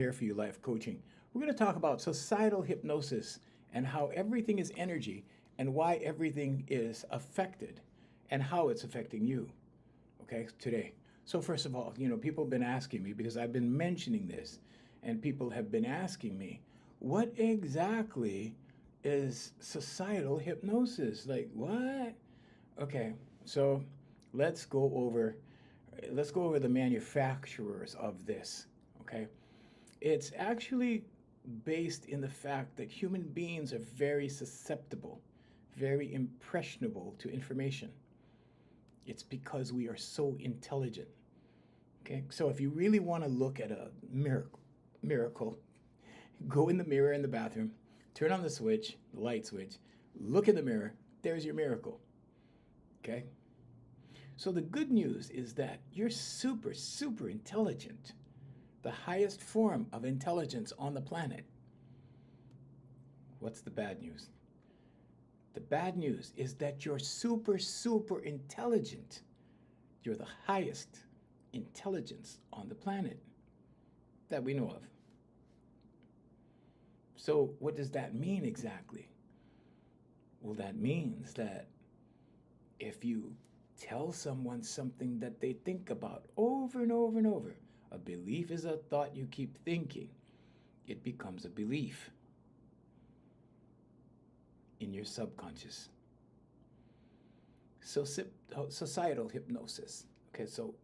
Here for You Life Coaching. We're going to talk about societal hypnosis and how everything is energy and why everything is affected and how it's affecting you, okay, today. So first of all, people have been asking me because I've been mentioning this and people have been asking me, what exactly is societal hypnosis? Like what? Okay, so let's go over let's go over the manufacturers of this, okay? It's actually based in the fact that human beings are very susceptible, very impressionable to information. It's because we are so intelligent. Okay, so if you really want to look at a miracle, go in the mirror in the bathroom, turn on the switch, the light switch, look in the mirror, there's your miracle. Okay? So the good news is that you're super, super intelligent, the highest form of intelligence on the planet. What's the bad news? The bad news is that you're super, super intelligent. You're the highest intelligence on the planet that we know of. So, what does that mean exactly? Well, that means that if you tell someone something that they think about over and over and over, a belief is a thought you keep thinking, it becomes a belief in your subconscious. So, societal hypnosis. Okay, so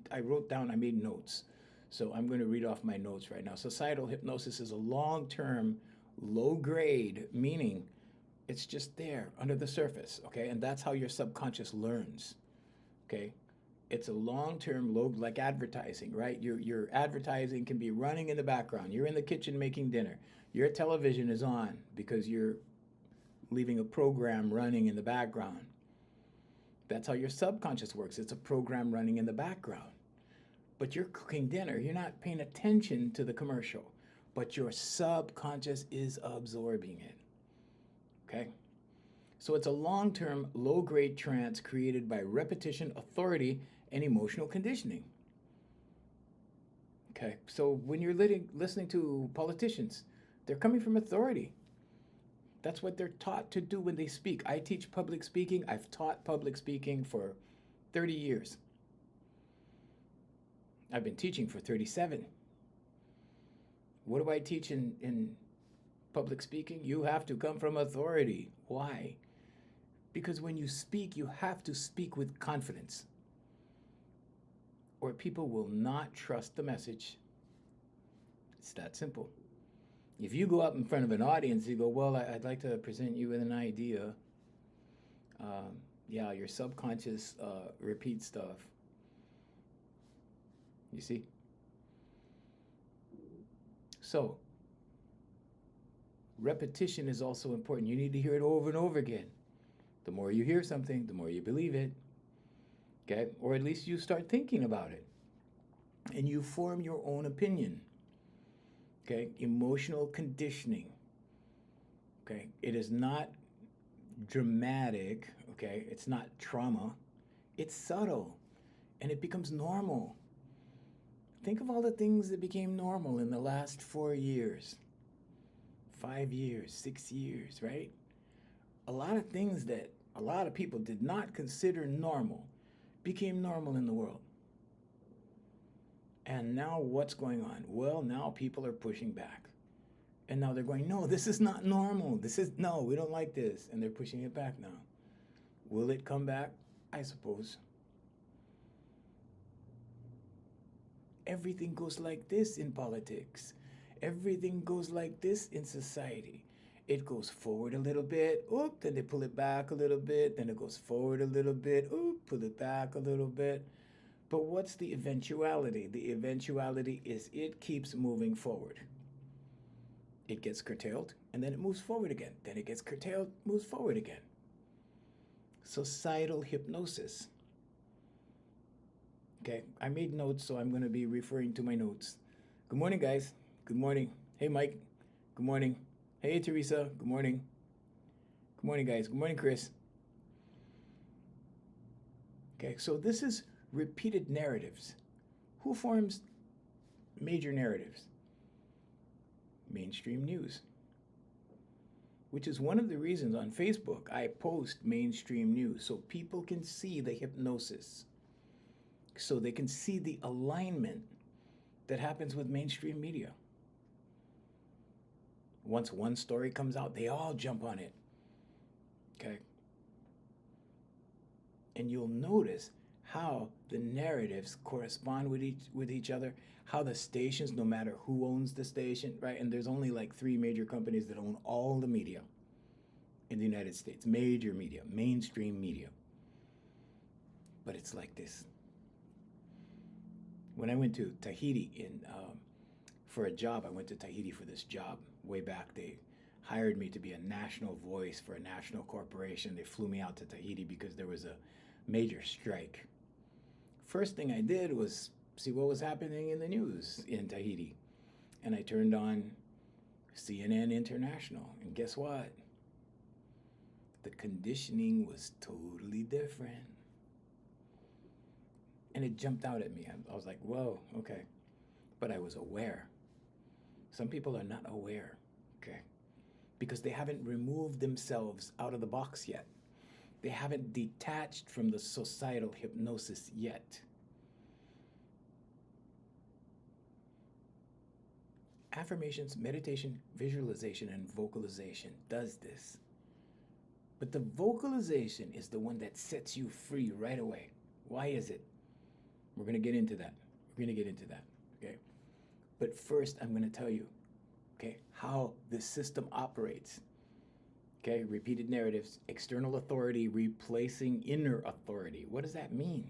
I wrote down, I made notes. So I'm going to read off my notes right now. Societal hypnosis is a long-term, low-grade, meaning it's just there under the surface, okay? And that's how your subconscious learns, okay? It's a long-term, low, like advertising, right? Your advertising can be running in the background. You're in the kitchen making dinner. Your television is on because you're leaving a program running in the background. That's how your subconscious works. It's a program running in the background. But you're cooking dinner. You're not paying attention to the commercial, but your subconscious is absorbing it. Okay? So it's a long-term, low-grade trance created by repetition, authority, and emotional conditioning. Okay? So when you're listening to politicians, they're coming from authority. That's what they're taught to do when they speak. I teach public speaking. I've taught public speaking for 30 years. I've been teaching for 37. What do I teach in public speaking? You have to come from authority. Why? Because when you speak, you have to speak with confidence, or people will not trust the message. It's that simple. If you go up in front of an audience, you go, well, I'd like to present you with an idea. Yeah, your subconscious repeats stuff. You see? So, repetition is also important. You need to hear it over and over again. The more you hear something, the more you believe it. Okay? Or at least you start thinking about it. And you form your own opinion. Okay? Emotional conditioning. Okay? It is not dramatic. Okay? It's not trauma. It's subtle. And it becomes normal. Think of all the things that became normal in the last 4 years, 5 years, 6 years, right? A lot of things that a lot of people did not consider normal became normal in the world. And now what's going on? Well, now people are pushing back. And now they're going, no, this is not normal. No, we don't like this. And they're pushing it back now. Will it come back? I suppose. Everything goes like this in politics. Everything goes like this in society. It goes forward a little bit, oop, then they pull it back a little bit, then it goes forward a little bit, oop, pull it back a little bit. But what's the eventuality? The eventuality is it keeps moving forward. It gets curtailed, and then it moves forward again. Then it gets curtailed, moves forward again. Societal hypnosis. Okay, I made notes, so I'm going to be referring to my notes. Good morning, guys. Good morning. Hey, Mike. Good morning. Hey, Teresa. Good morning. Good morning, guys. Good morning, Chris. Okay, so this is repeated narratives. Who forms major narratives? mainstream news, which is one of the reasons on Facebook I post mainstream news so people can see the hypnosis, so they can see the alignment that happens with mainstream media. Once one story comes out, they all jump on it. Okay? And you'll notice how the narratives correspond with each other, how the stations, no matter who owns the station, right? And there's only like 3 major companies that own all the media in the United States, major media, mainstream media. But it's like this. When I went to Tahiti for a job, I went to Tahiti for this job way back. They hired me to be a national voice for a national corporation. They flew me out to Tahiti because there was a major strike. First thing I did was see what was happening in the news in Tahiti. And I turned on CNN International. And guess what? The conditioning was totally different. And it jumped out at me. I was like, whoa, okay. But I was aware. Some people are not aware, okay? Because they haven't removed themselves out of the box yet. They haven't detached from the societal hypnosis yet. Affirmations, meditation, visualization, and vocalization does this. But the vocalization is the one that sets you free right away. Why is it? We're going to get into that. Okay? But first, I'm going to tell you, okay, how this system operates. Okay, repeated narratives, external authority replacing inner authority. What does that mean?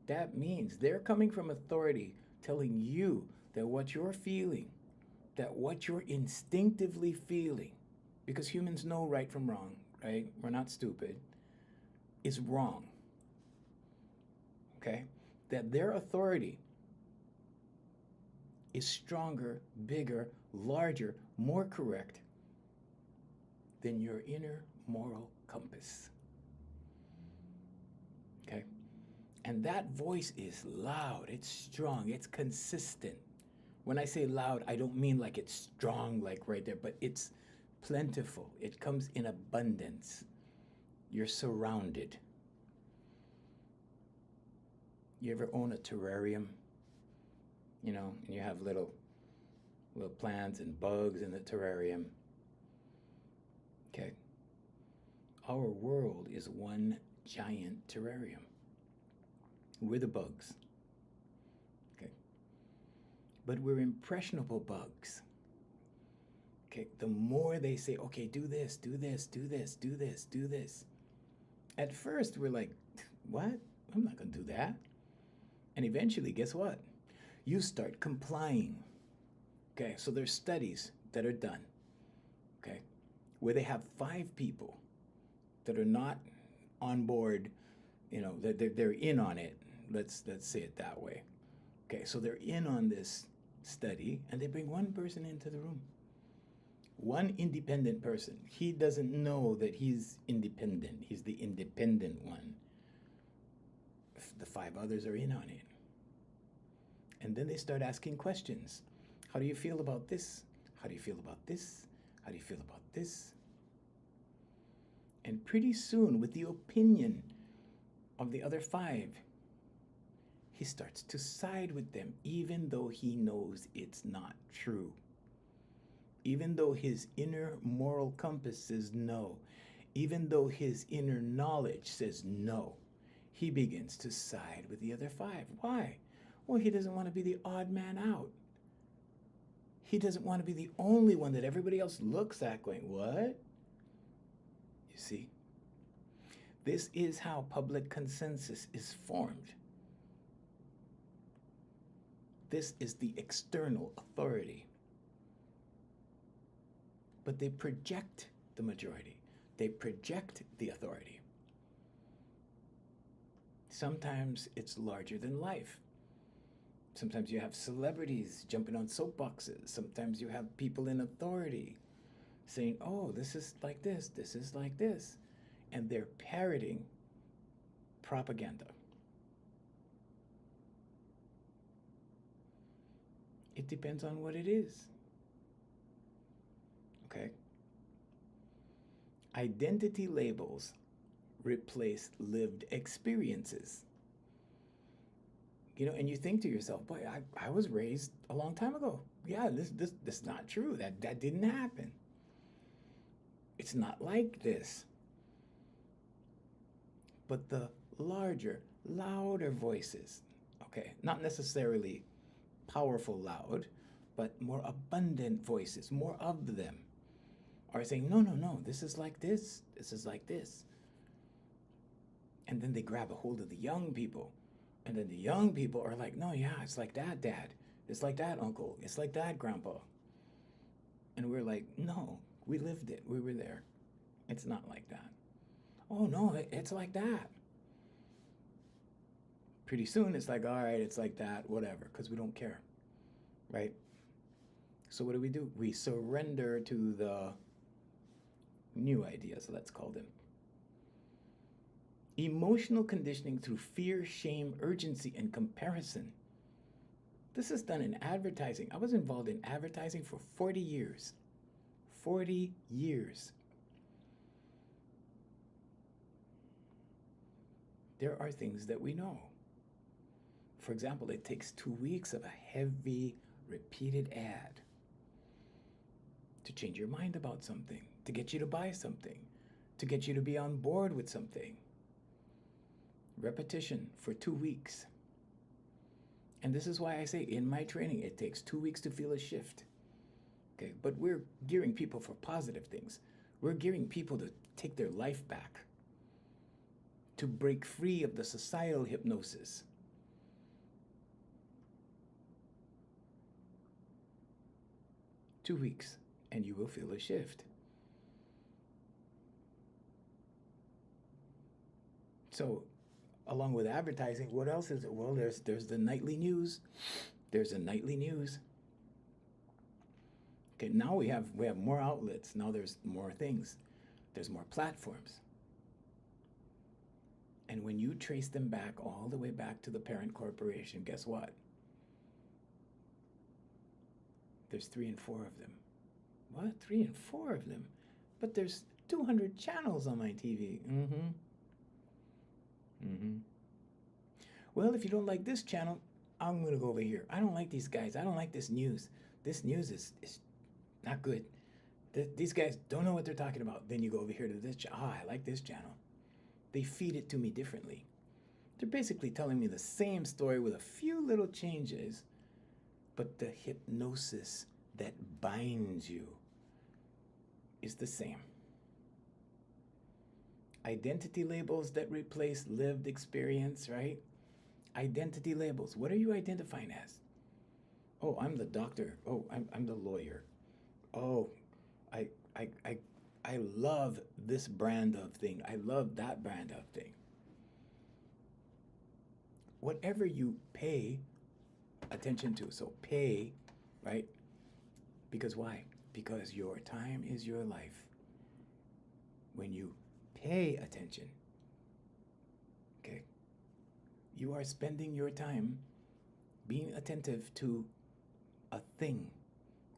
That means they're coming from authority telling you that what you're feeling, that what you're instinctively feeling, because humans know right from wrong, right? We're not stupid, is wrong. Okay? That their authority is stronger, bigger, larger, more correct than your inner moral compass. Okay? And that voice is loud, it's strong, it's consistent. When I say loud, I don't mean like it's strong, like right there, but it's plentiful. It comes in abundance. You're surrounded. You ever own a terrarium? You know, and you have little plants and bugs in the terrarium. Okay. Our world is one giant terrarium. We're the bugs. Okay. But we're impressionable bugs. Okay. The more they say, okay, do this, do this, do this, do this, do this. At first, we're like, what? I'm not going to do that. And eventually, guess what? You start complying. Okay, so there's studies that are done, okay, where they have 5 people that are not on board, you know, they're in on it. Let's say it that way. Okay, so they're in on this study, and they bring one person into the room. One independent person. He doesn't know that he's independent. He's the independent one. The 5 others are in on it. And then they start asking questions. How do you feel about this? How do you feel about this? How do you feel about this? And pretty soon, with the opinion of the other 5, he starts to side with them, even though he knows it's not true. Even though his inner moral compass says no, even though his inner knowledge says no, he begins to side with the other 5. Why? Well, he doesn't want to be the odd man out. He doesn't want to be the only one that everybody else looks at going, what? You see? This is how public consensus is formed. This is the external authority. But they project the majority. They project the authority. Sometimes it's larger than life. Sometimes you have celebrities jumping on soapboxes. Sometimes you have people in authority saying, oh, this is like this is like this. And they're parroting propaganda. It depends on what it is. Okay? Identity labels replace lived experiences. And you think to yourself, boy, I was raised a long time ago. Yeah, this is not true. That didn't happen. It's not like this. But the larger, louder voices, okay, not necessarily powerful loud, but more abundant voices, more of them, are saying, no, no, no, this is like this is like this. And then they grab a hold of the young people. And then the young people are like, no, yeah, it's like that, Dad. It's like that, Uncle. It's like that, Grandpa. And we're like, no, we lived it. We were there. It's not like that. Oh, no, it's like that. Pretty soon it's like, all right, it's like that, whatever, because we don't care, right? So what do? We surrender to the new ideas, let's call them. Emotional conditioning through fear, shame, urgency, and comparison. This is done in advertising. I was involved in advertising for 40 years. 40 years. There are things that we know. For example, it takes 2 weeks of a heavy, repeated ad to change your mind about something, to get you to buy something, to get you to be on board with something. Repetition for 2 weeks. And this is why I say in my training, it takes 2 weeks to feel a shift. Okay, but we're gearing people for positive things. We're gearing people to take their life back, to break free of the societal hypnosis. Two weeks, and you will feel a shift. So, along with advertising, what else is it? Well, there's the nightly news. There's a nightly news. Okay, now we have more outlets. Now there's more things. There's more platforms. And when you trace them back all the way back to the parent corporation, guess what? There's 3 and 4 of them. What? 3 and 4 of them? But there's 200 channels on my TV. Well, if you don't like this channel, I'm going to go over here. I don't like these guys. I don't like this news. This news is not good. These guys don't know what they're talking about. Then you go over here to this channel. I like this channel. They feed it to me differently. They're basically telling me the same story with a few little changes, but the hypnosis that binds you is the same. Identity labels that replace lived experience, right? Identity labels. What are you identifying as? Oh, I'm the doctor. Oh, I'm the lawyer. Oh, I love this brand of thing. I love that brand of thing. Whatever you pay attention to. So pay, right? Because why? Because your time is your life. When you pay attention, okay, you are spending your time being attentive to a thing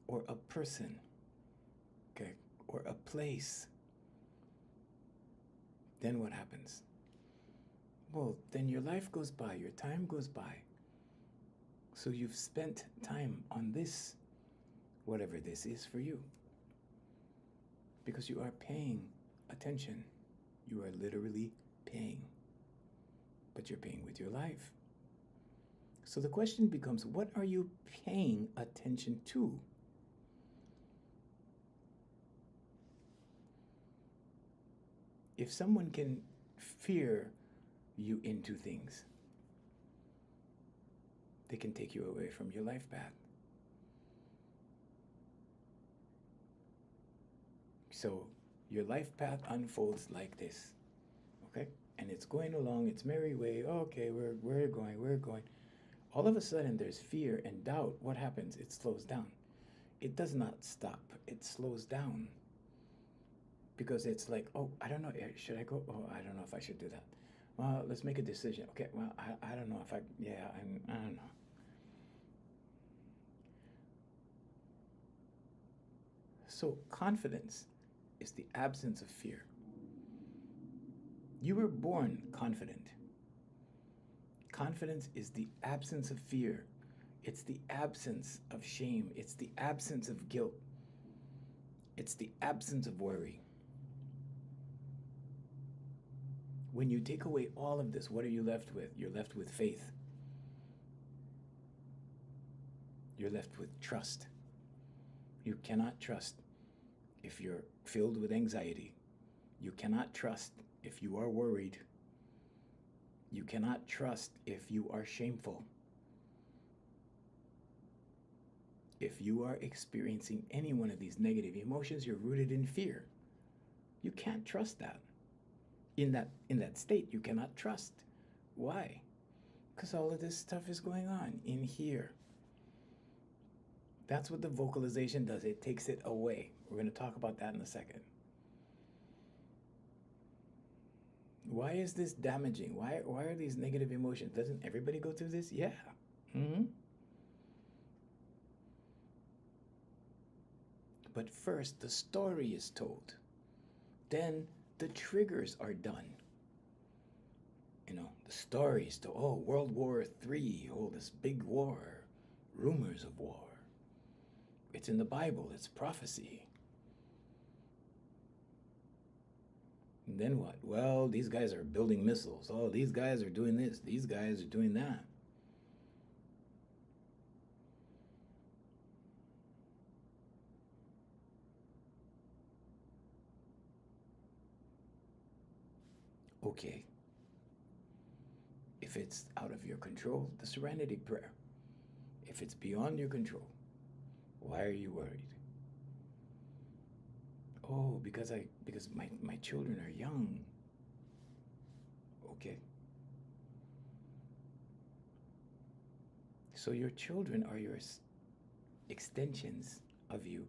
or a person, okay, or a place. Then what happens? Well, then your life goes by, your time goes by. So you've spent time on this, whatever this is for you, because you are paying attention. You are literally paying, but you're paying with your life. So the question becomes, what are you paying attention to? If someone can fear you into things, they can take you away from your life path. So your life path unfolds like this, okay? And it's going along its merry way. Okay, we're going. All of a sudden, there's fear and doubt. What happens? It slows down. It does not stop. It slows down. Because it's like, oh, I don't know. Should I go? Oh, I don't know if I should do that. Well, let's make a decision. Okay, well, I don't know if I don't know. So confidence is the absence of fear. You were born confident. Confidence is the absence of fear. It's the absence of shame. It's the absence of guilt. It's the absence of worry. When you take away all of this, what are you left with? You're left with faith. You're left with trust. You cannot trust if you're filled with anxiety. You cannot trust if you are worried. You cannot trust if you are shameful. If you are experiencing any one of these negative emotions, you're rooted in fear. You can't trust that. In that state, you cannot trust. Why? Because all of this stuff is going on in here. That's what the vocalization does. It takes it away. We're going to talk about that in a second. Why is this damaging? Why are these negative emotions? Doesn't everybody go through this? Yeah. But first, the story is told. Then the triggers are done. The story is told. Oh, World War III. Oh, this big war. Rumors of war. It's in the Bible. It's prophecy. And then what? Well, these guys are building missiles. Oh, these guys are doing this. These guys are doing that. Okay. If it's out of your control, the serenity prayer. If it's beyond your control, why are you worried? Oh, because my children are young. Okay. So your children are your extensions of you.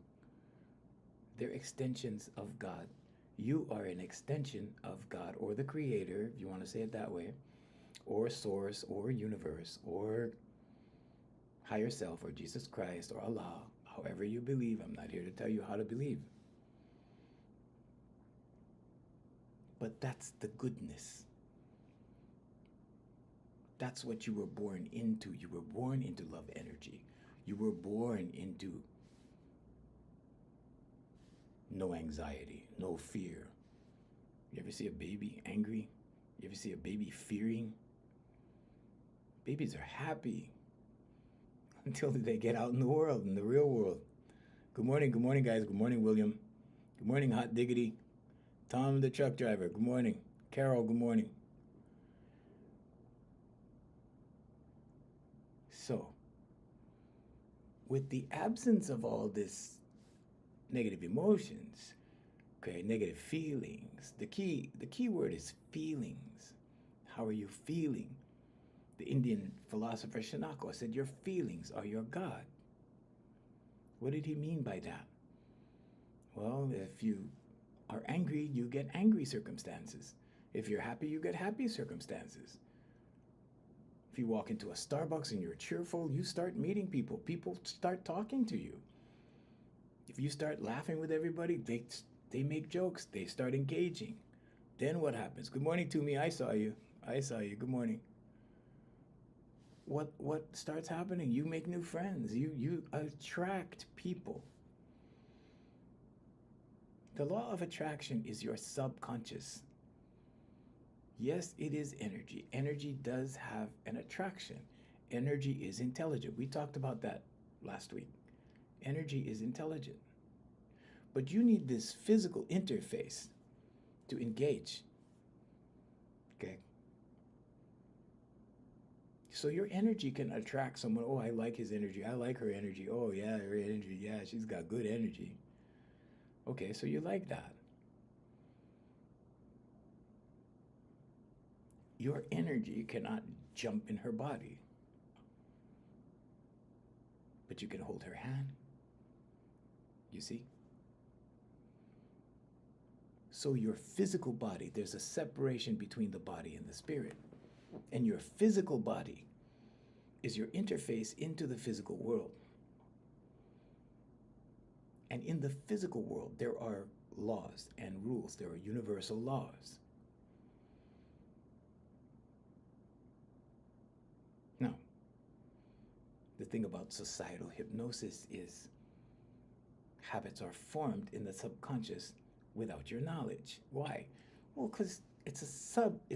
They're extensions of God. You are an extension of God, or the Creator, if you want to say it that way, or Source, or Universe, or Higher Self, or Jesus Christ, or Allah, however you believe. I'm not here to tell you how to believe. But that's the goodness. That's what you were born into. You were born into love energy. You were born into no anxiety, no fear. You ever see a baby angry? You ever see a baby fearing? Babies are happy until they get out in the world, in the real world. Good morning, guys. Good morning, William. Good morning, Hot Diggity. Tom, the truck driver. Good morning. Carol, good morning. So, with the absence of all this negative emotions, okay, negative feelings, the key word is feelings. How are you feeling? The Indian philosopher Shanako said, your feelings are your God. What did he mean by that? Well, if you are angry, you get angry circumstances. If you're happy, you get happy circumstances. If you walk into a Starbucks and you're cheerful, you start meeting people. People start talking to you. If you start laughing with everybody, they make jokes. They start engaging. Then what happens? Good morning to me. I saw you. Good morning. What starts happening? You make new friends. You attract people. The law of attraction is your subconscious. Yes, it is energy. Energy does have an attraction. Energy is intelligent. We talked about that last week. Energy is intelligent. But you need this physical interface to engage. Okay? So your energy can attract someone. Oh, I like his energy. I like her energy. Oh, yeah, her energy. Yeah, she's got good energy. Okay, so you like that. Your energy cannot jump in her body. But you can hold her hand. You see? So your physical body, there's a separation between the body and the spirit. And your physical body is your interface into the physical world. And in the physical world, there are laws and rules. There are universal laws. Now, the thing about societal hypnosis is habits are formed in the subconscious without your knowledge. Why? Well, because it's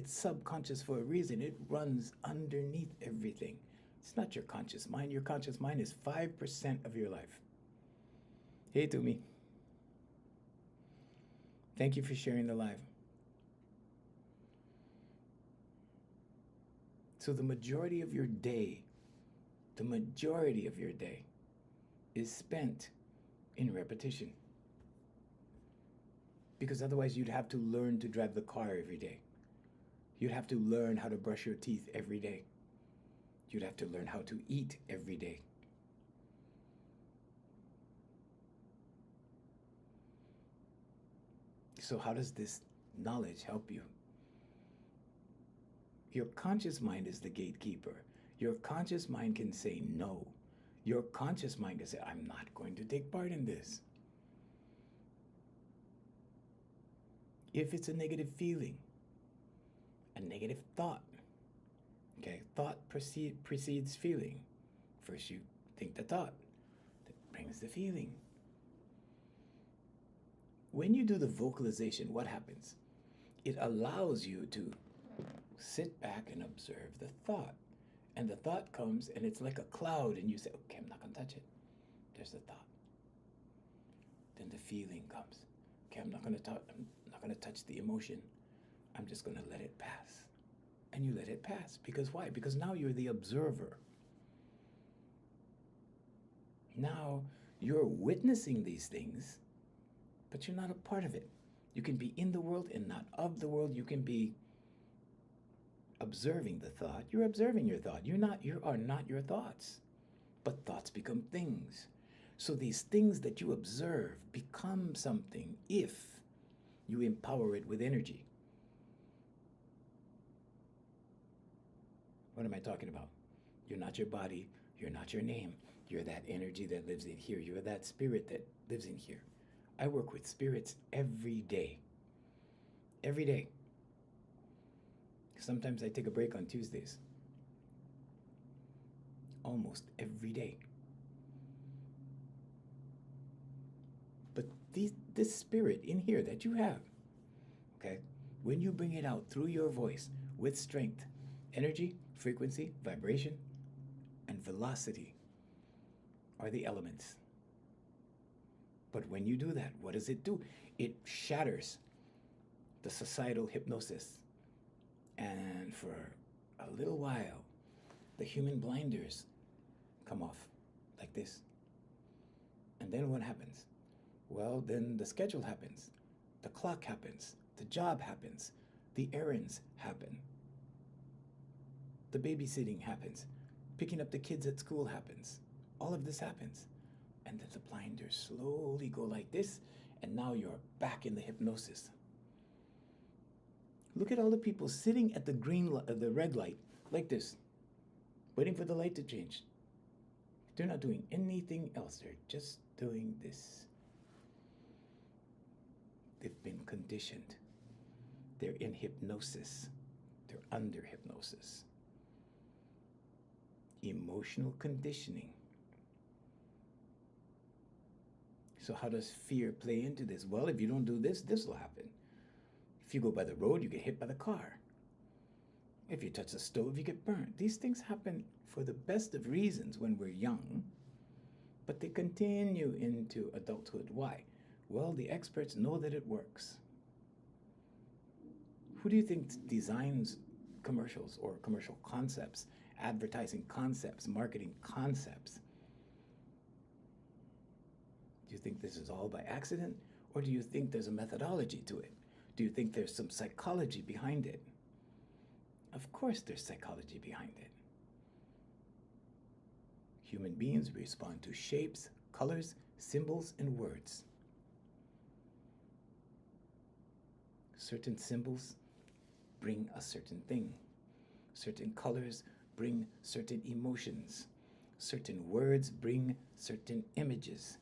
subconscious for a reason. It runs underneath everything. It's not your conscious mind. Your conscious mind is 5% of your life. Hey, Tumi. Thank you for sharing the live. So the majority of your day is spent in repetition. Because otherwise you'd have to learn to drive the car every day. You'd have to learn how to brush your teeth every day. You'd have to learn how to eat every day. So how does this knowledge help you? Your conscious mind is the gatekeeper. Your conscious mind can say no. Your conscious mind can say, I'm not going to take part in this. If it's a negative feeling, a negative thought, okay, thought precedes feeling. First you think the thought that brings the feeling. When you do the vocalization, what happens? It allows you to sit back and observe the thought. And the thought comes and it's like a cloud and you say, okay, I'm not going to touch it. There's the thought. Then the feeling comes. Okay, I'm not going to touch the emotion. I'm just going to let it pass. And you let it pass. Because why? Because now you're the observer. Now you're witnessing these things, but you're not a part of it. You can be in the world and not of the world. You can be observing the thought. You're observing your thought. You are not your thoughts. But thoughts become things. So these things that you observe become something if you empower it with energy. What am I talking about? You're not your body. You're not your name. You're that energy that lives in here. You're that spirit that lives in here. I work with spirits every day. Every day. Sometimes I take a break on Tuesdays. Almost every day. But this spirit in here that you have, okay, when you bring it out through your voice with strength, energy, frequency, vibration, and velocity are the elements. But when you do that, what does it do? It shatters the societal hypnosis. And for a little while, the human blinders come off like this. And then what happens? Well, then the schedule happens. The clock happens. The job happens. The errands happen. The babysitting happens. Picking up the kids at school happens. All of this happens. And then the blinders slowly go like this, and now you're back in the hypnosis. Look at all the people sitting at the red light like this, waiting for the light to change. They're not doing anything else. They're just doing this. They've been conditioned. They're in hypnosis. They're under hypnosis. Emotional conditioning. So how does fear play into this? Well, if you don't do this, this will happen. If you go by the road, you get hit by the car. If you touch the stove, you get burned. These things happen for the best of reasons when we're young, but they continue into adulthood. Why? Well, the experts know that it works. Who do you think designs commercials or commercial concepts, advertising concepts, marketing concepts? Do you think this is all by accident, or do you think there's a methodology to it? Do you think there's some psychology behind it? Of course there's psychology behind it. Human beings respond to shapes, colors, symbols, and words. Certain symbols bring a certain thing. Certain colors bring certain emotions. Certain words bring certain images.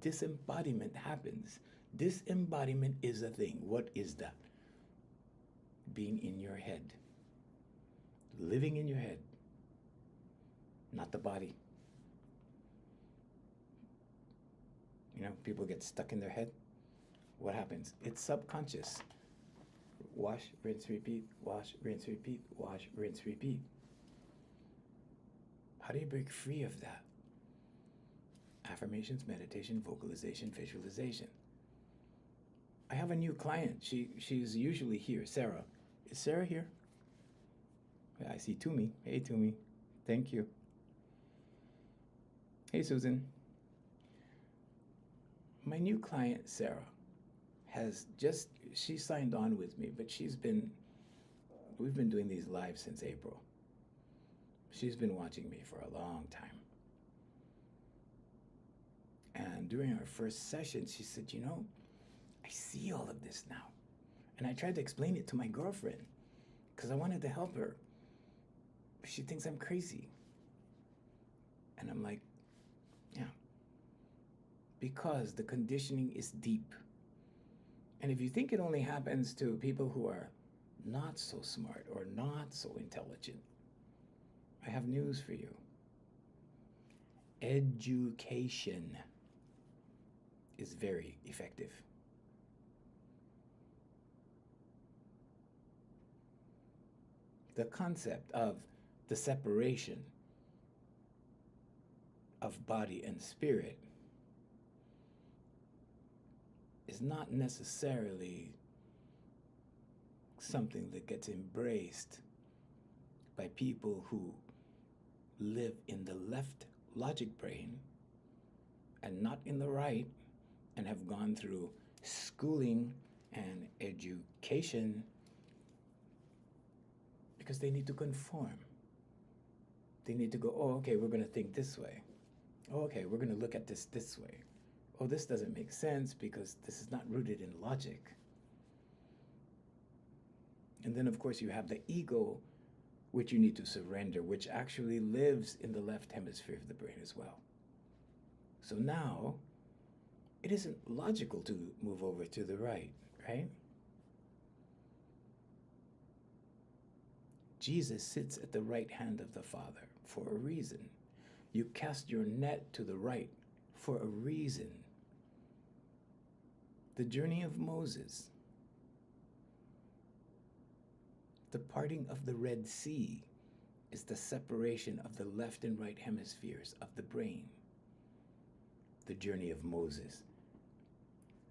disembodiment happens. Disembodiment is a thing. What is that? Being in your head. Living in your head. Not the body. You know, people get stuck in their head. What happens? It's subconscious. Wash, rinse, repeat. Wash, rinse, repeat. Wash, rinse, repeat. How do you break free of that? Affirmations, meditation, vocalization, visualization. I have a new client. She's usually here. Sarah. Is Sarah here? I see Toomey. Hey, Toomey. Thank you. Hey, Susan. My new client, Sarah, she signed on with me, but we've been doing these lives since April. She's been watching me for a long time. And during our first session, she said, you know, I see all of this now. And I tried to explain it to my girlfriend because I wanted to help her. But she thinks I'm crazy. And I'm like, yeah. Because the conditioning is deep. And if you think it only happens to people who are not so smart or not so intelligent, I have news for you. Education is very effective. The concept of the separation of body and spirit is not necessarily something that gets embraced by people who live in the left logic brain and not in the right, and have gone through schooling and education because they need to conform. They need to go, oh, okay, we're going to think this way. Oh, okay, we're going to look at this way. Oh, this doesn't make sense because this is not rooted in logic. And then, of course, you have the ego, which you need to surrender, which actually lives in the left hemisphere of the brain as well. So now, it isn't logical to move over to the right, right? Jesus sits at the right hand of the Father for a reason. You cast your net to the right for a reason. The journey of Moses, the parting of the Red Sea, is the separation of the left and right hemispheres of the brain. The journey of Moses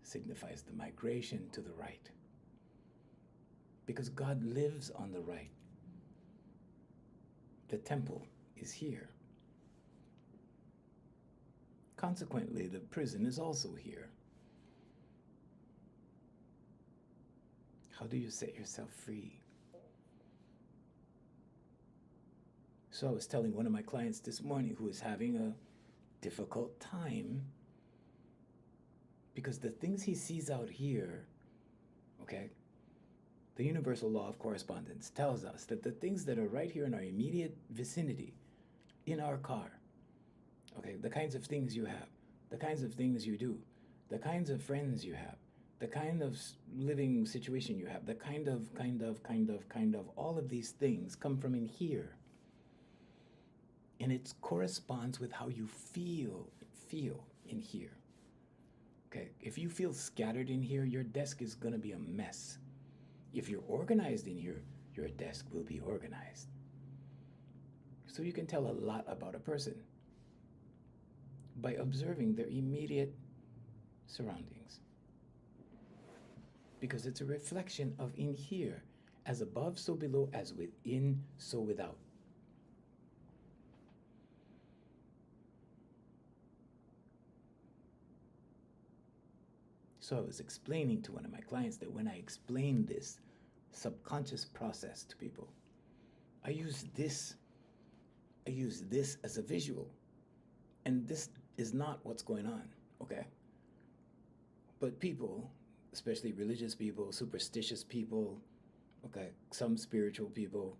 signifies the migration to the right, because God lives on the right. The temple is here. Consequently, the prison is also here. How do you set yourself free? So I was telling one of my clients this morning who is having a difficult time because the things he sees out here, okay, the universal law of correspondence tells us that the things that are right here in our immediate vicinity, in our car, okay, the kinds of things you have, the kinds of things you do, the kinds of friends you have, the kind of living situation you have, the kind of, all of these things come from in here. And it corresponds with how you feel in here. Okay, if you feel scattered in here, your desk is gonna be a mess. If you're organized in here, your desk will be organized. So you can tell a lot about a person by observing their immediate surroundings. Because it's a reflection of in here, as above, so below, as within, so without. So I was explaining to one of my clients that when I explain this subconscious process to people, I use this as a visual. And this is not what's going on, okay? But people, especially religious people, superstitious people, okay, some spiritual people,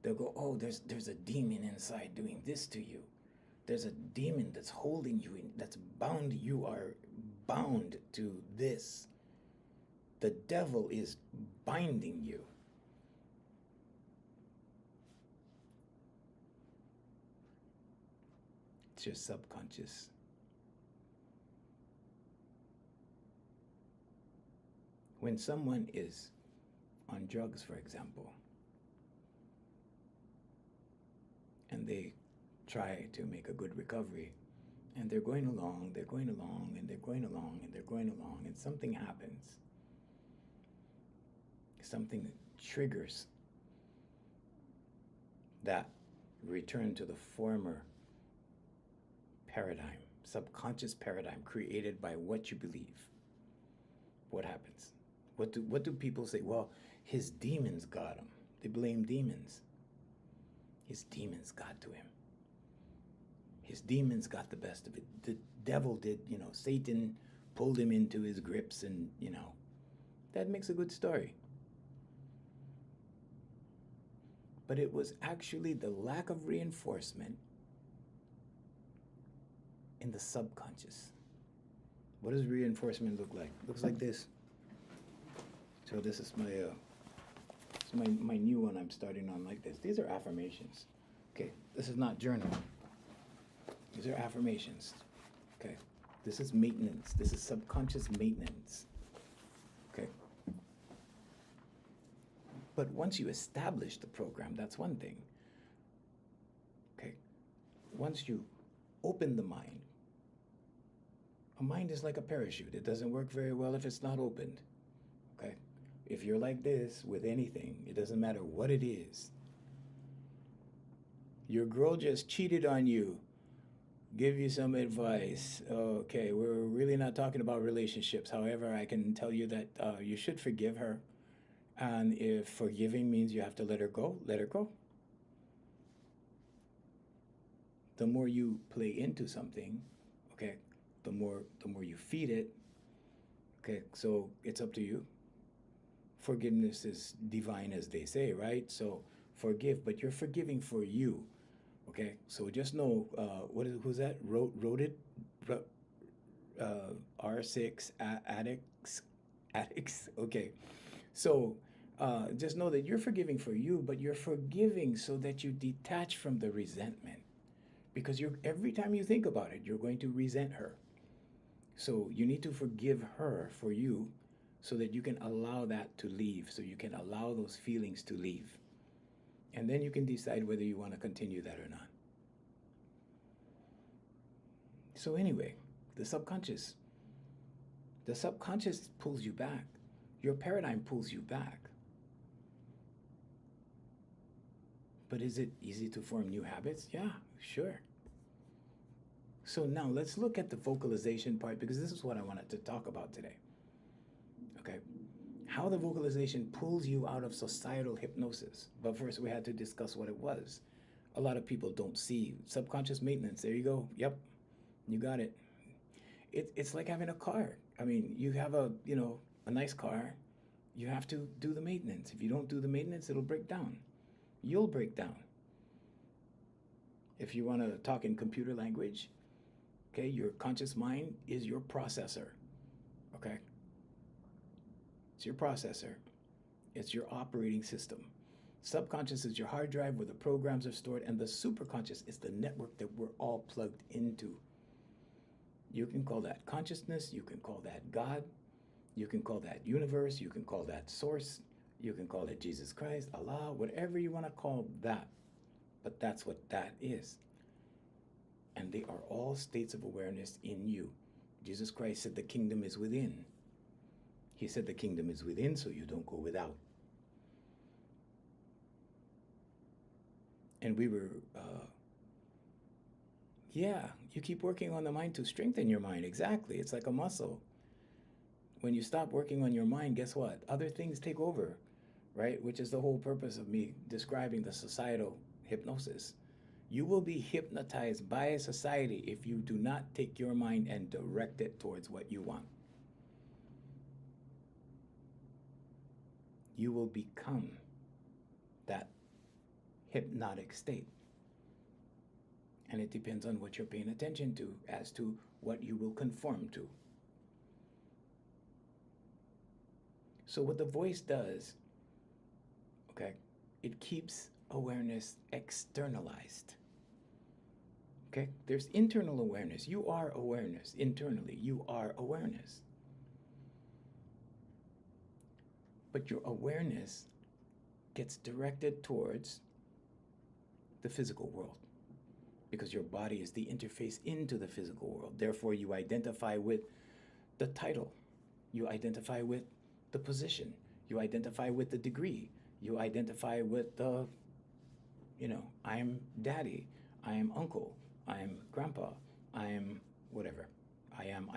they'll go, oh, there's a demon inside doing this to you. There's a demon that's holding you, that's bound. You are bound to this. The devil is binding you. It's your subconscious. When someone is on drugs, for example, and they try to make a good recovery, and they're going along, and they're going along, and they're going along, and something happens. Something triggers that return to the former paradigm, subconscious paradigm created by what you believe. What happens? What do people say? Well, his demons got him. They blame demons. His demons got to him. His demons got the best of it. The devil did, Satan pulled him into his grips, and, that makes a good story. But it was actually the lack of reinforcement in the subconscious. What does reinforcement look like? It looks like this. So this is my new one I'm starting on like this. These are affirmations. Okay, this is not journaling. These are affirmations. Okay, this is maintenance. This is subconscious maintenance. Okay. But once you establish the program, that's one thing. Okay. Once you open the mind, a mind is like a parachute. It doesn't work very well if it's not opened. Okay. If you're like this with anything, it doesn't matter what it is. Your girl just cheated on you. Give you some advice. Okay, we're really not talking about relationships. However, I can tell you that you should forgive her. And if forgiving means you have to let her go, let her go. The more you play into something, okay, the more you feed it, okay, so it's up to you. Forgiveness is divine, as they say, right? So forgive, but you're forgiving for you, okay? So just know, who's that? Wrote it? R6 addicts, okay. So just know that you're forgiving for you, but you're forgiving so that you detach from the resentment. Because every time you think about it, you're going to resent her. So you need to forgive her for you so that you can allow that to leave, so you can allow those feelings to leave. And then you can decide whether you want to continue that or not. So anyway, the subconscious pulls you back. Your paradigm pulls you back. But is it easy to form new habits? Yeah, sure. So now let's look at the vocalization part, because this is what I wanted to talk about today. Okay, how the vocalization pulls you out of societal hypnosis. But first we had to discuss what it was. A lot of people don't see subconscious maintenance. There you go. Yep, you got it. It's like having a car. I mean, you have a nice car. You have to do the maintenance. If you don't do the maintenance, it'll break down. You'll break down. If you want to talk in computer language, okay, your conscious mind is your processor. Okay? It's your processor. It's your operating system. Subconscious is your hard drive where the programs are stored, and the superconscious is the network that we're all plugged into. You can call that consciousness, you can call that God, you can call that universe, you can call that source, you can call it Jesus Christ, Allah, whatever you want to call that. But that's what that is. And they are all states of awareness in you. Jesus Christ said the kingdom is within. He said the kingdom is within, so you don't go without. And we were, you keep working on the mind to strengthen your mind. Exactly. It's like a muscle. When you stop working on your mind, guess what? Other things take over, right? Which is the whole purpose of me describing the societal hypnosis. You will be hypnotized by a society if you do not take your mind and direct it towards what you want. You will become that hypnotic state. And it depends on what you're paying attention to as to what you will conform to. So what the voice does, okay, it keeps awareness externalized. Okay, there's internal awareness. You are awareness internally. You are awareness. But your awareness gets directed towards the physical world because your body is the interface into the physical world. Therefore, you identify with the title, you identify with the position, you identify with the degree, you identify with the, I'm daddy, I am uncle, I am grandpa, I am whatever. I am.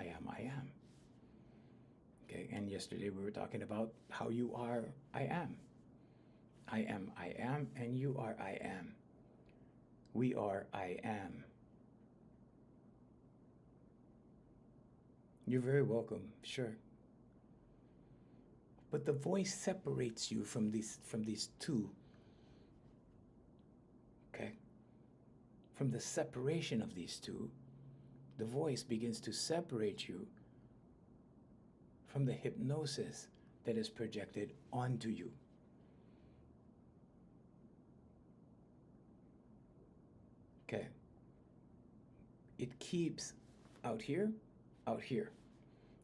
Okay, and yesterday we were talking about how you are, I am. I am, and you are, I am. We are, I am. You're very welcome, sure. But the voice separates you from these two, okay? From the separation of these two, the voice begins to separate you from the hypnosis that is projected onto you. Okay. It keeps out here,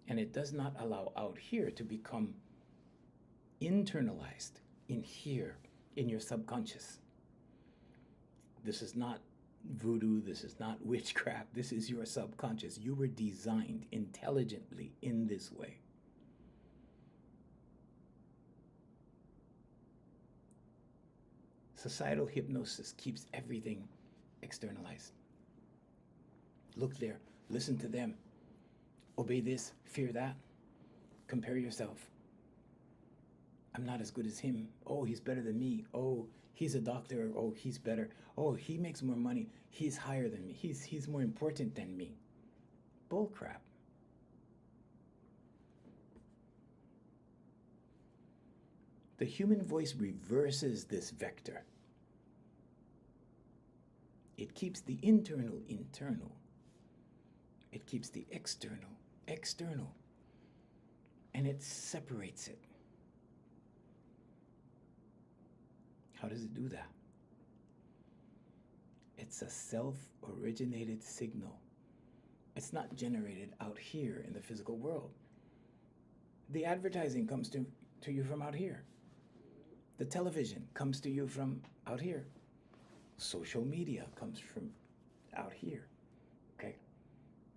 and it does not allow out here to become internalized in here, in your subconscious. This is not voodoo, this is not witchcraft, this is your subconscious. You were designed intelligently in this way. Societal hypnosis keeps everything externalized. Look there, listen to them, obey this, fear that, compare yourself. I'm not as good as him. Oh, he's better than me. Oh, he's a doctor. Oh, he's better. Oh, he makes more money. He's higher than me. He's more important than me. Bull crap. The human voice reverses this vector. It keeps the internal internal. It keeps the external external. And it separates it. How does it do that? It's a self-originated signal. It's not generated out here in the physical world. The advertising comes to you from out here. The television comes to you from out here. Social media comes from out here. Okay?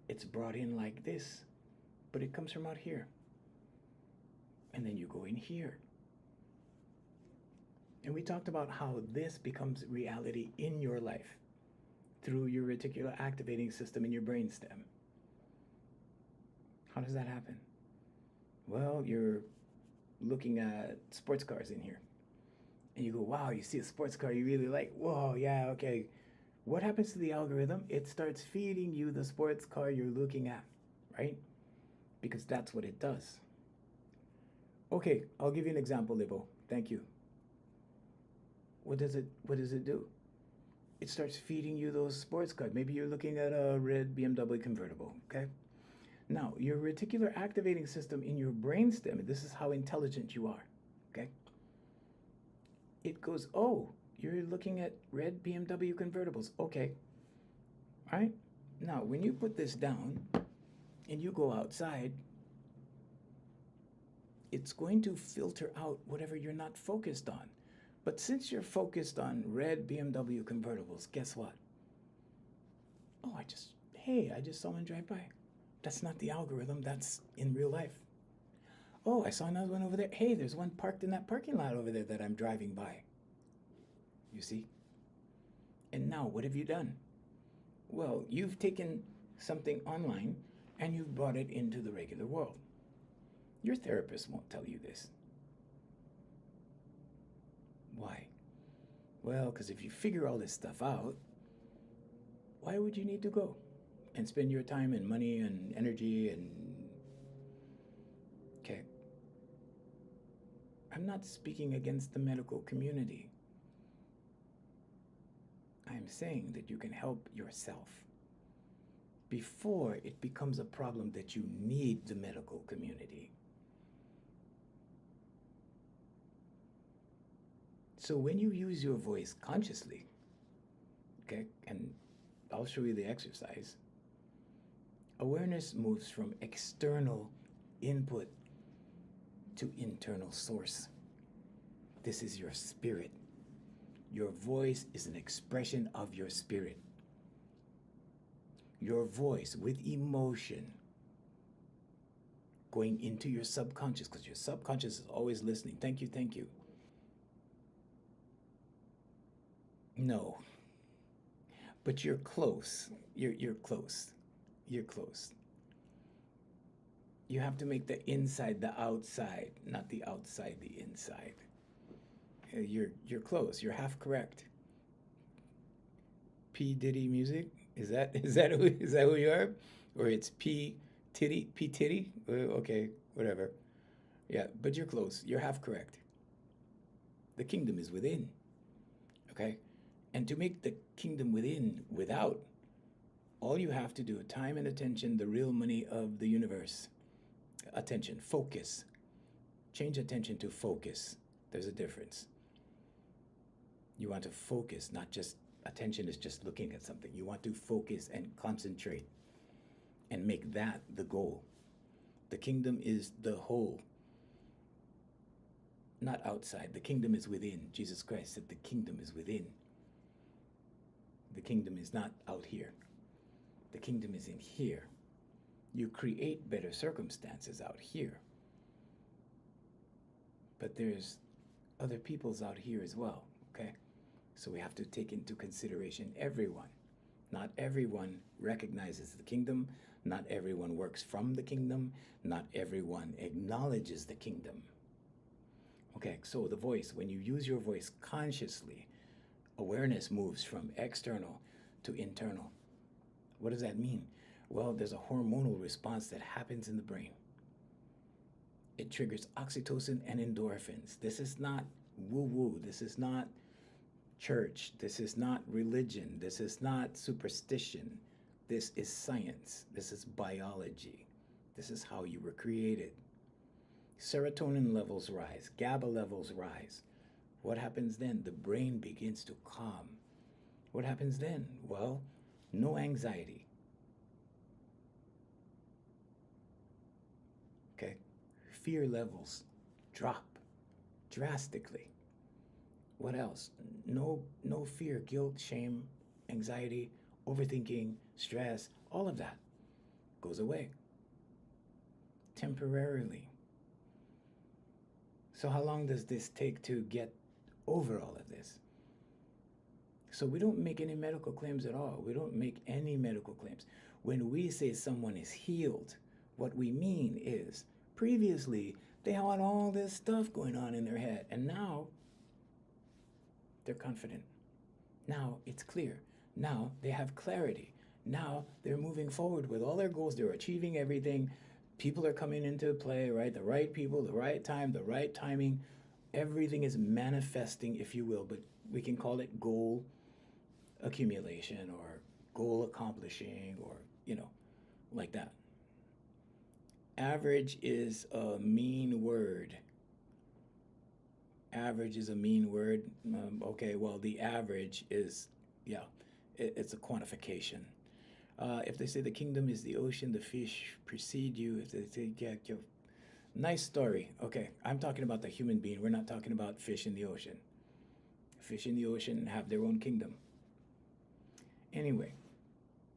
It's brought in like this, but it comes from out here. And then you go in here. And we talked about how this becomes reality in your life through your reticular activating system in your brainstem. How does that happen? Well, you're looking at sports cars in here. And you go, wow, you see a sports car you really like. Whoa, yeah, okay. What happens to the algorithm? It starts feeding you the sports car you're looking at, right? Because that's what it does. Okay, I'll give you an example, Libo. Thank you. What does it do? It starts feeding you those sports cars. Maybe you're looking at a red BMW convertible, okay? Now, your reticular activating system in your brainstem, this is how intelligent you are, okay? It goes, oh, you're looking at red BMW convertibles, okay. All right? Now, when you put this down and you go outside, it's going to filter out whatever you're not focused on. But since you're focused on red BMW convertibles, guess what? Oh, I just saw one drive by. That's not the algorithm, that's in real life. Oh, I saw another one over there. Hey, there's one parked in that parking lot over there that I'm driving by. You see? And now, what have you done? Well, you've taken something online and you've brought it into the regular world. Your therapist won't tell you this. Why? Well, because if you figure all this stuff out, why would you need to go and spend your time and money and energy and... Okay. I'm not speaking against the medical community. I'm saying that you can help yourself before it becomes a problem that you need the medical community. So when you use your voice consciously, okay, and I'll show you the exercise, awareness moves from external input to internal source. This is your spirit. Your voice is an expression of your spirit. Your voice with emotion going into your subconscious, because your subconscious is always listening. Thank you, thank you. No, but you're close. You're close. You're close. You have to make the inside the outside, not the outside the inside. You're close. You're half correct. P Diddy music, is that who you are, or it's P Titty? Okay, whatever. Yeah, but you're close. You're half correct. The kingdom is within. Okay, and to make the kingdom within without, all you have to do, time and attention, the real money of the universe. Attention, focus. Change attention to focus. There's a difference. You want to focus, not just attention is just looking at something. You want to focus and concentrate and make that the goal. The kingdom is the whole, not outside. The kingdom is within. Jesus Christ said the kingdom is within. The kingdom is not out here. The kingdom is in here. You create better circumstances out here. But there's other peoples out here as well, okay? So we have to take into consideration everyone. Not everyone recognizes the kingdom. Not everyone works from the kingdom. Not everyone acknowledges the kingdom. Okay, so the voice, when you use your voice consciously, awareness moves from external to internal. What does that mean? Well, there's a hormonal response that happens in the brain. It triggers oxytocin and endorphins. This is not woo-woo. This is not church. This is not religion. This is not superstition. This is science. This is biology. This is how you were created. Serotonin levels rise. GABA levels rise. What happens then? The brain begins to calm. What happens then? Well, no anxiety. Okay? Fear levels drop drastically. What else? No fear, guilt, shame, anxiety, overthinking, stress, all of that goes away temporarily. So how long does this take to get over all of this? So we don't make any medical claims at all. We don't make any medical claims. When we say someone is healed, what we mean is previously they had all this stuff going on in their head, and now they're confident. Now it's clear. Now they have clarity. Now they're moving forward with all their goals. They're achieving everything. People are coming into play, right? The right people, the right time, the right timing. Everything is manifesting, if you will, but we can call it goal accumulation or goal accomplishing or, like that. Average is a mean word. Average is a mean word. Okay, well, the average is, it's a quantification. If they say the kingdom is the ocean, the fish precede you. If they say, nice story. Okay, I'm talking about the human being. We're not talking about fish in the ocean. Fish in the ocean have their own kingdom. Anyway,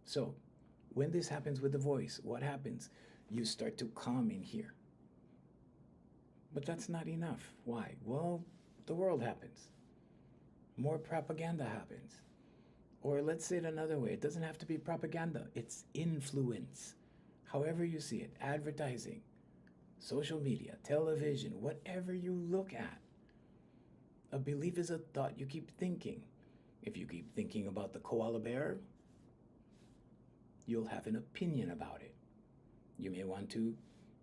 so when this happens with the voice, what happens? You start to calm in here. But that's not enough. Why? Well, the world happens. More propaganda happens. Or let's say it another way. It doesn't have to be propaganda. It's influence. However you see it. Advertising, social media, television, whatever you look at. A belief is a thought you keep thinking. If you keep thinking about the koala bear, you'll have an opinion about it. You may want to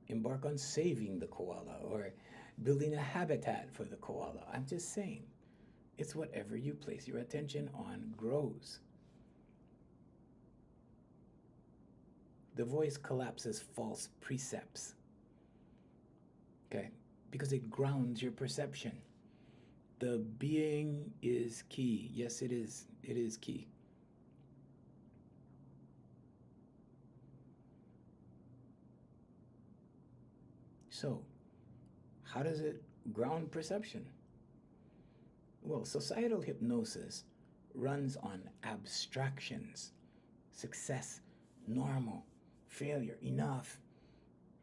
embark on saving the koala or building a habitat for the koala. I'm just saying, it's whatever you place your attention on grows. The voice collapses false precepts, okay? Because it grounds your perception. The being is key. Yes, it is. It is key. So, how does it ground perception? Well, societal hypnosis runs on abstractions: success, normal, failure, enough,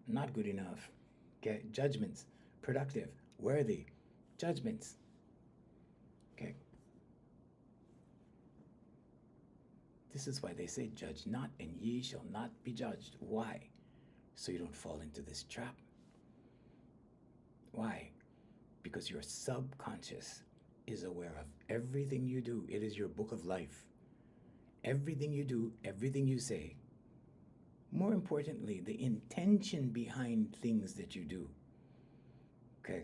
not good enough, okay, judgments, productive, worthy, judgments, okay. This is why they say, judge not, and ye shall not be judged. Why? So you don't fall into this trap. Why? Because your subconscious is aware of everything you do. It is your book of life. Everything you do, everything you say. More importantly, the intention behind things that you do. Okay.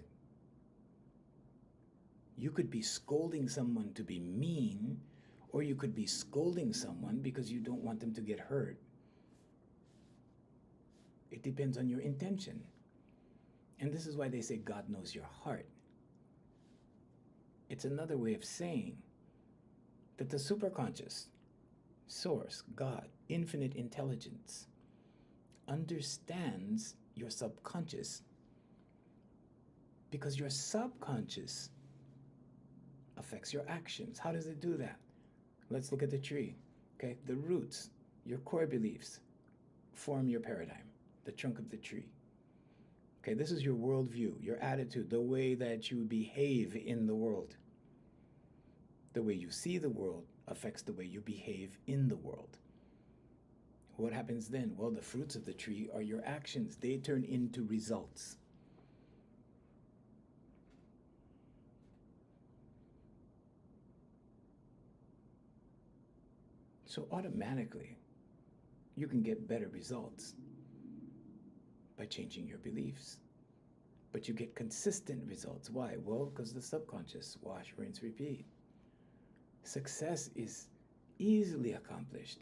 You could be scolding someone to be mean, or you could be scolding someone because you don't want them to get hurt. It depends on your intention. And this is why they say God knows your heart. It's another way of saying that the superconscious, source, God, infinite intelligence, understands your subconscious, because your subconscious affects your actions. How does it do that? Let's look at the tree. Okay, the roots, your core beliefs, form your paradigm, the trunk of the tree. Okay, this is your worldview, your attitude, the way that you behave in the world. The way you see the world affects the way you behave in the world. What happens then? Well, the fruits of the tree are your actions. They turn into results. So automatically, you can get better results by changing your beliefs. But you get consistent results. Why? Well, because the subconscious, wash, rinse, repeat. Success is easily accomplished.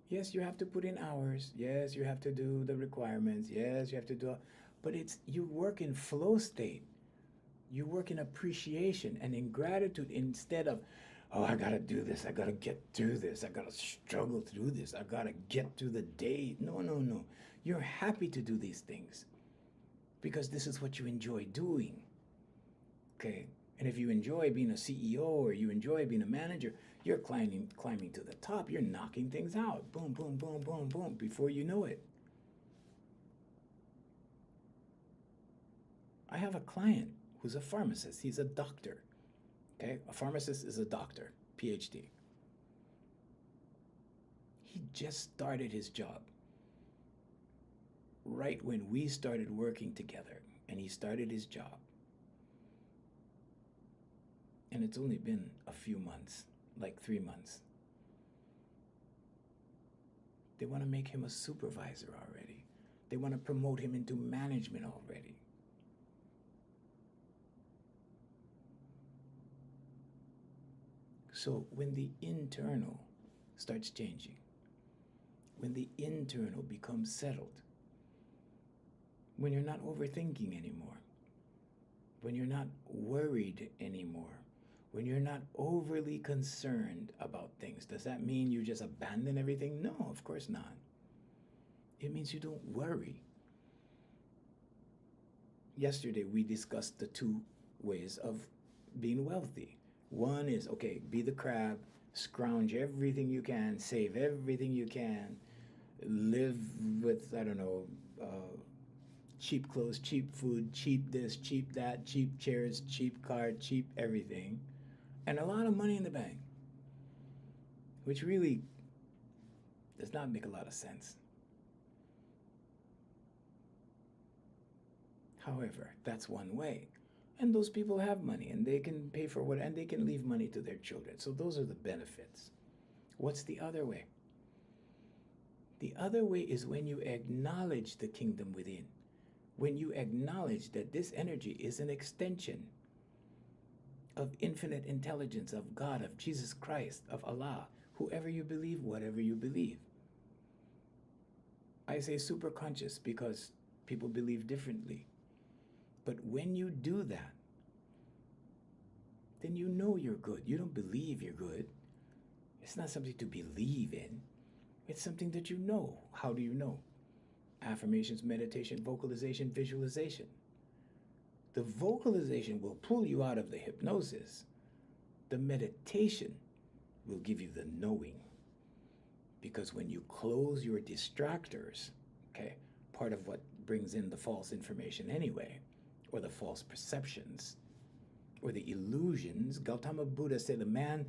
Yes, you have to put in hours. Yes, you have to do the requirements. Yes, you have to do, but you work in flow state. You work in appreciation and in gratitude, instead of, oh, I gotta do this. I gotta get through this. I gotta struggle through this. I gotta get through the day. No, no, no. You're happy to do these things because this is what you enjoy doing. Okay. And if you enjoy being a CEO or you enjoy being a manager, you're climbing to the top. You're knocking things out. Boom, boom, boom, boom, boom, before you know it. I have a client who's a pharmacist. He's a doctor. Okay? A pharmacist is a doctor, PhD. He just started his job right when we started working together, and he started his job. And it's only been a few months, like 3 months. They want to make him a supervisor already. They want to promote him into management already. So when the internal starts changing, when the internal becomes settled, when you're not overthinking anymore, when you're not worried anymore, when you're not overly concerned about things, does that mean you just abandon everything? No, of course not. It means you don't worry. Yesterday, we discussed the 2 ways of being wealthy. One is, okay, be the crab, scrounge everything you can, save everything you can, live with, I don't know, cheap clothes, cheap food, cheap this, cheap that, cheap chairs, cheap car, cheap everything, and a lot of money in the bank, which really does not make a lot of sense. However, that's one way. And those people have money and they can pay for what, and they can leave money to their children. So those are the benefits. What's the other way? The other way is when you acknowledge the kingdom within. When you acknowledge that this energy is an extension of infinite intelligence, of God, of Jesus Christ, of Allah, whoever you believe, whatever you believe. I say superconscious because people believe differently. But when you do that, then you know you're good. You don't believe you're good. It's not something to believe in. It's something that you know. How do you know? Affirmations, meditation, vocalization, visualization. The vocalization will pull you out of the hypnosis. The meditation will give you the knowing. Because when you close your distractors, okay, part of what brings in the false information anyway, or the false perceptions, or the illusions, Gautama Buddha said the man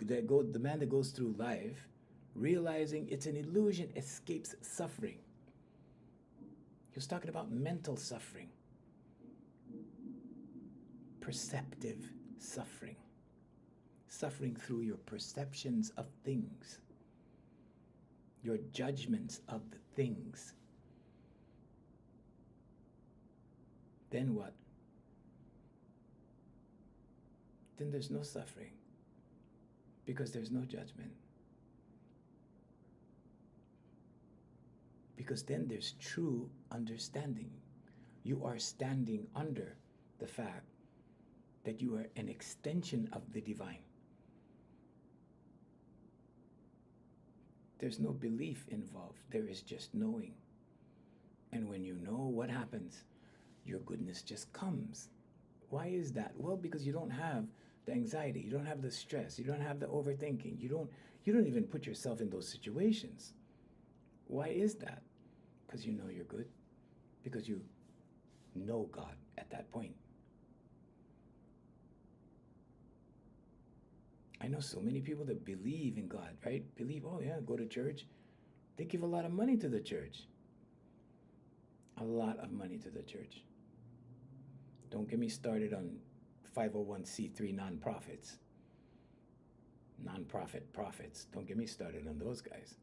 that goes through life realizing it's an illusion escapes suffering. He was talking about mental suffering, perceptive suffering, suffering through your perceptions of things, your judgments of the things. Then what? Then there's no suffering because there's no judgment. Because then there's true understanding. You are standing under the fact that you are an extension of the divine. There's no belief involved. There is just knowing. And when you know, what happens? Your goodness just comes. Why is that? Well, because you don't have the anxiety, you don't have the stress, you don't have the overthinking, you don't even put yourself in those situations. Why is that? Because you know you're good. Because you know God at that point. I know so many people that believe in God, right? Believe, oh yeah, go to church. They give a lot of money to the church. A lot of money to the church. Don't get me started on 501c3 nonprofits. Nonprofit profits. Don't get me started on those guys.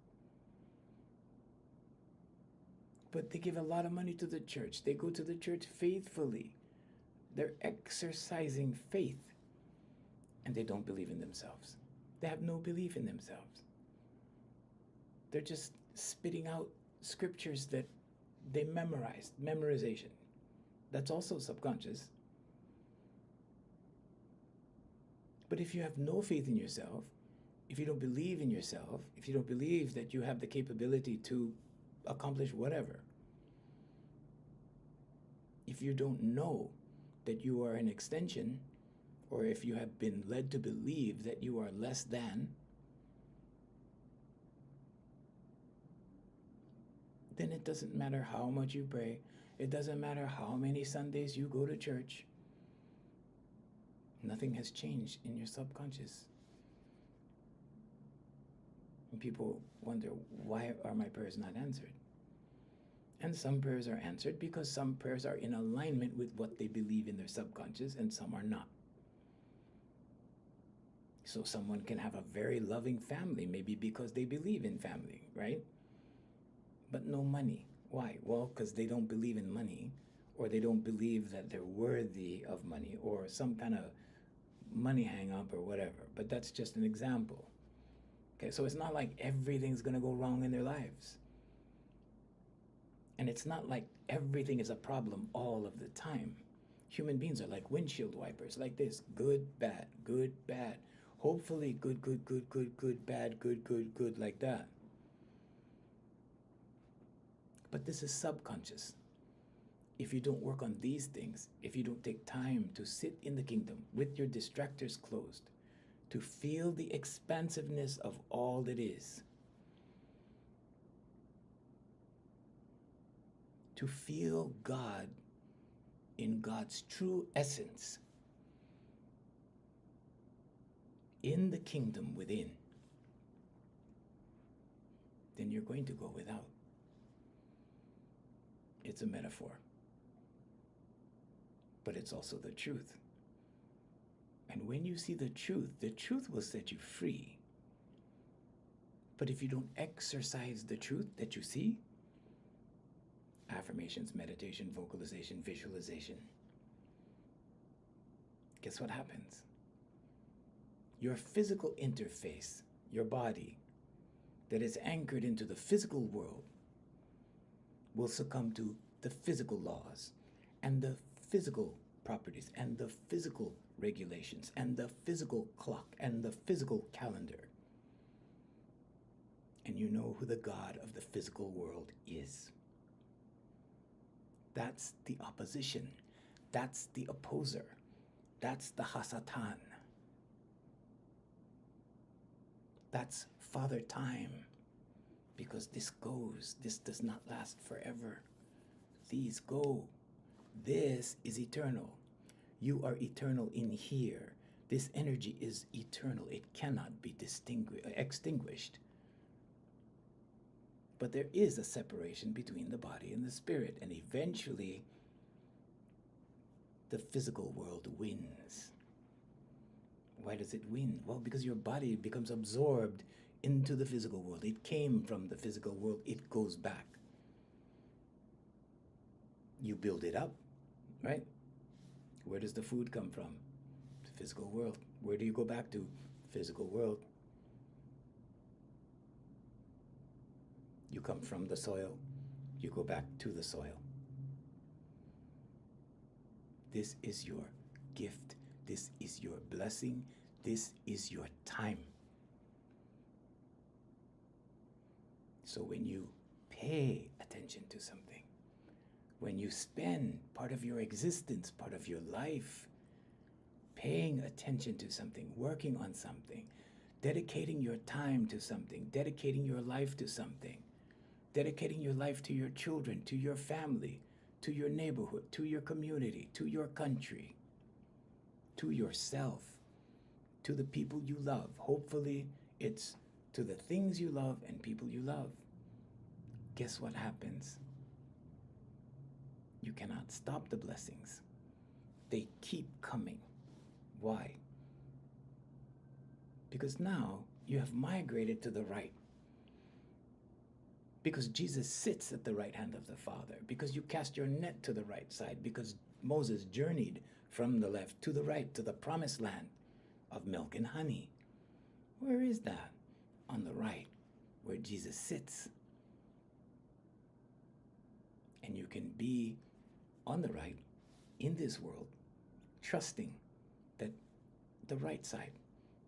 But they give a lot of money to the church. They go to the church faithfully. They're exercising faith. And they don't believe in themselves. They have no belief in themselves. They're just spitting out scriptures that they memorized. Memorization. That's also subconscious. But if you have no faith in yourself, if you don't believe in yourself, if you don't believe that you have the capability to accomplish whatever, if you don't know that you are an extension, or if you have been led to believe that you are less than, then it doesn't matter how much you pray. It doesn't matter how many Sundays you go to church. Nothing has changed in your subconscious. And people wonder, why are my prayers not answered? And some prayers are answered because some prayers are in alignment with what they believe in their subconscious, and some are not. So someone can have a very loving family, maybe because they believe in family, right? But no money. Why? Well, because they don't believe in money, or they don't believe that they're worthy of money, or some kind of money hang up or whatever. But that's just an example. Okay, so it's not like everything's going to go wrong in their lives. And it's not like everything is a problem all of the time. Human beings are like windshield wipers, like this: good, bad, hopefully good, bad, good, like that. But this is subconscious. If you don't work on these things, if you don't take time to sit in the kingdom with your distractors closed, to feel the expansiveness of all that is, to feel God in God's true essence, in the kingdom within, then you're going to go without. It's a metaphor, but it's also the truth. And when you see the truth will set you free. But if you don't exercise the truth that you see, affirmations, meditation, vocalization, visualization, guess what happens? Your physical interface, your body, that is anchored into the physical world, will succumb to the physical laws and the physical properties and the physical regulations and the physical clock and the physical calendar. And you know who the God of the physical world is. That's the opposition. That's the opposer. That's the Hasatan. That's Father Time. Because this goes. This does not last forever. These go. This is eternal. You are eternal in here. This energy is eternal. It cannot be extinguished. But there is a separation between the body and the spirit, and eventually the physical world wins. Why does it win? Well, because your body becomes absorbed into the physical world. It came from the physical world. It goes back. You build it up, right? Where does the food come from? The physical world. Where do you go back to? Physical world. You come from the soil. You go back to the soil. This is your gift. This is your blessing. This is your time. So when you pay attention to something, when you spend part of your existence, part of your life, paying attention to something, working on something, dedicating your time to something, dedicating your life to something, dedicating your life to your children, to your family, to your neighborhood, to your community, to your country, to yourself, to the people you love. Hopefully, it's to the things you love and people you love. Guess what happens? You cannot stop the blessings. They keep coming. Why? Because now you have migrated to the right. Because Jesus sits at the right hand of the Father. Because you cast your net to the right side. Because Moses journeyed from the left to the right to the promised land of milk and honey. Where is that? On the right, where Jesus sits. And you can be on the right in this world, trusting that the right side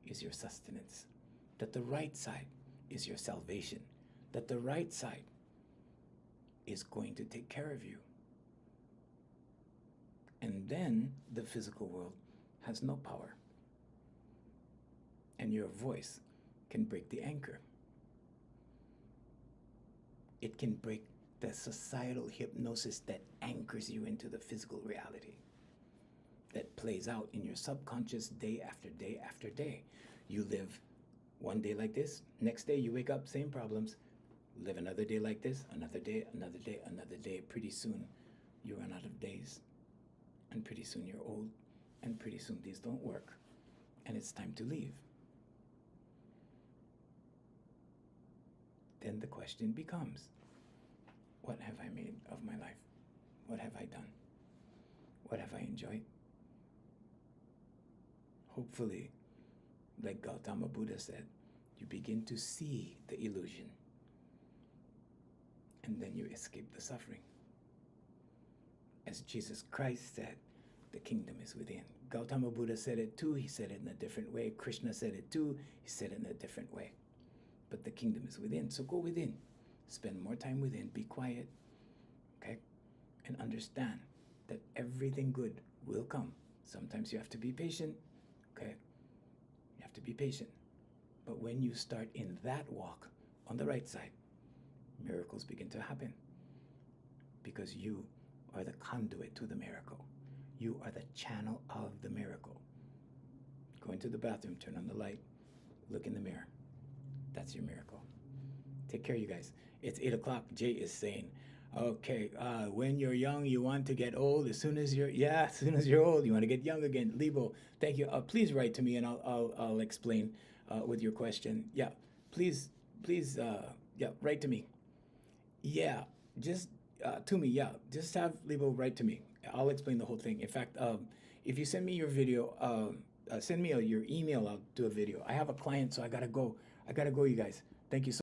is your sustenance, that the right side is your salvation, that the right side is going to take care of you. And then the physical world has no power. And your voice can break the anchor. It can break the societal hypnosis that anchors you into the physical reality that plays out in your subconscious day after day after day. You live one day like this, next day you wake up, same problems, live another day like this, another day, another day, another day. Pretty soon you run out of days, and pretty soon you're old, and pretty soon these don't work, and it's time to leave. Then the question becomes, what have I made of my life? What have I done? What have I enjoyed? Hopefully, like Gautama Buddha said, you begin to see the illusion, and then you escape the suffering. As Jesus Christ said, the kingdom is within. Gautama Buddha said it too. He said it in a different way. Krishna said it too. He said it in a different way. But the kingdom is within. So go within. Spend more time within. Be quiet. Okay? And understand that everything good will come. Sometimes you have to be patient. Okay? You have to be patient. But when you start in that walk on the right side, miracles begin to happen. Because you are the conduit to the miracle. You are the channel of the miracle. Go into the bathroom, turn on the light, look in the mirror. That's your miracle. Take care, you guys. It's 8 o'clock. Jay is saying, okay, when you're young, you want to get old. As soon as you're old, you want to get young again. Lebo, thank you. Please write to me and I'll explain with your question. Yeah, please, write to me. Yeah, just to me. Yeah, just have Lebo write to me. I'll explain the whole thing. In fact, if you send me your video, send me your email. I'll do a video. I have a client, so I gotta go. You guys. Thank you so much.